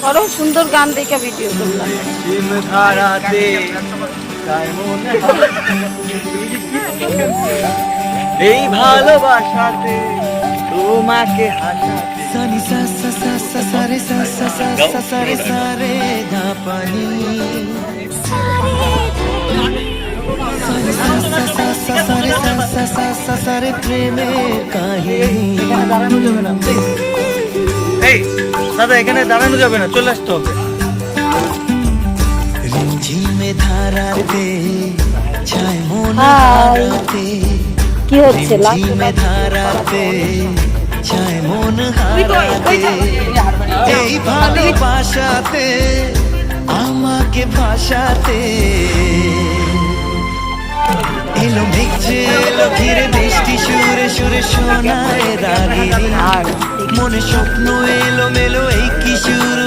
বড় সুন্দর গান দেখে ভিডিও করলাম। ধারাতে এই ভালোবাসাতে তোমাকে হাসাতে সানি সা সা সা সা সা রে সা সা সা সা সা রে সা রে ধা পানি সানি সা সা সা সা সা রে সা সা সা সা সা রে প্রেমের কাহিনী। দাঁড়ানো যাবে না। এই দাদা এখানে দাঁড়ানো যাবে না, চলে আসতে হবে। রিমঝিমে ধারাতে ছায় মন হারাতে, কি হচ্ছে রিমঝিমে ধারাতে ছায় মন হারাতে, এই ভালোবাসাতে আমাকে ভাসাতে এলো মেঘে এলো ঘিরে বৃষ্টি সুরে সুরে শোনায় রাগিনী, মনে স্বপ্ন এলো মেলো এই কিশোর